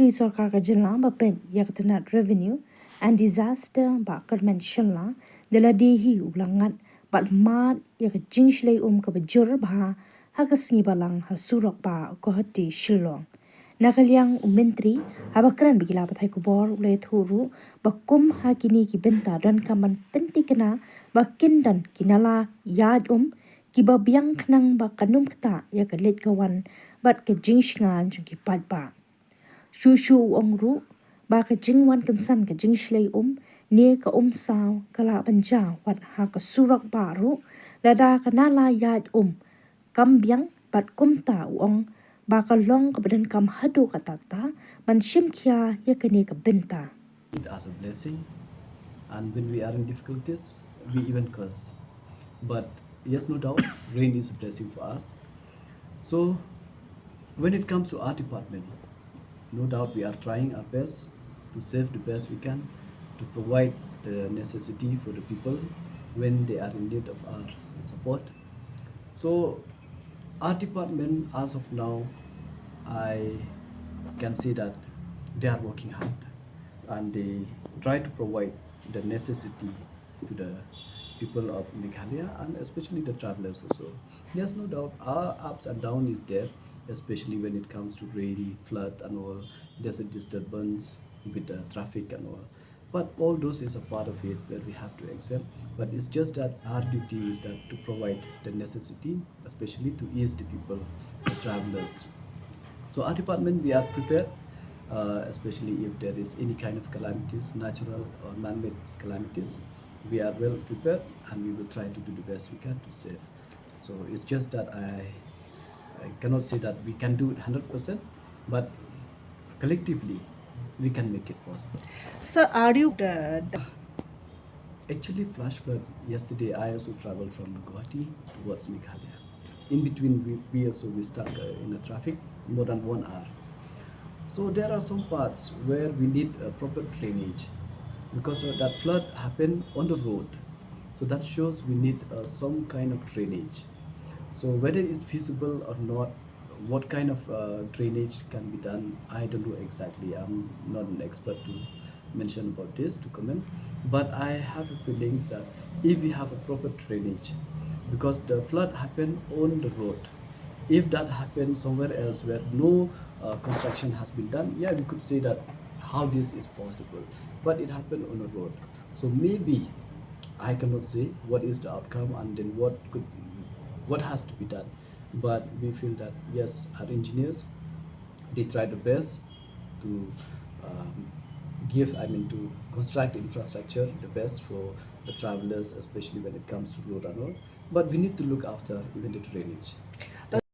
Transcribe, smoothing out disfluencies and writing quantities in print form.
Myntri Sarkar ka jilla ba pen yaktanat revenue and disaster ba government shilla de la dehi ulangat but mat yak Jingshlei ka bajur ba haka sngi balang ha surok ba Guwahati Shillong nakalyang Myntri habakran bigila pathai kubor ule thuru bakum hakini ki benta dan kaman penti kena bakin dan kinala yad ki babyang khnang ba kanum kta yak let kawan bat ke jingshngan ki padpa Shushu ongru ba ka jingwan kansan ka Jingshlei ne ka sao kala banja wat ha ka surok baru lada ka nala yad kambyang pat kumta ong ba ka long ka badan kam hadu ka tata man shimkya yakane ka benta. It as a blessing, and when we are in difficulties, we even curse. But yes, no doubt, rain is a blessing for us. So when it comes to our department, no doubt we are trying our best to save the best we can, to provide the necessity for the people when they are in need of our support. So our department, as of now, I can see that they are working hard and they try to provide the necessity to the people of Meghalaya and especially the travelers also. There's no doubt our ups and downs is there, especially when it comes to rain, flood and all. There's a disturbance with the traffic and all. But all those is a part of it where we have to accept. But it's just that our duty is that to provide the necessity, especially to ease the people, the travelers. So our department, we are prepared, especially if there is any kind of calamities, natural or man-made calamities. We are well prepared and we will try to do the best we can to save. So it's just that I cannot say that we can do it 100%, but collectively we can make it possible. So are you Actually, flash flood, yesterday I also traveled from Guwahati towards Meghalaya. In between, we also we stuck in the traffic more than 1 hour. So there are some parts where we need a proper drainage because that flood happened on the road. So that shows we need some kind of drainage. So whether it's feasible or not, what kind of drainage can be done, I don't know exactly. I'm not an expert to mention about this to comment, but I have a feelings that if we have a proper drainage, because the flood happened on the road, if that happened somewhere else where no construction has been done, yeah, we could say that how this is possible, but it happened on a road. So maybe I cannot say what is the outcome and then what has to be done, but we feel that yes, our engineers, they try the best to um, to construct infrastructure the best for the travelers, especially when it comes to road and all. But we need to look after even the drainage.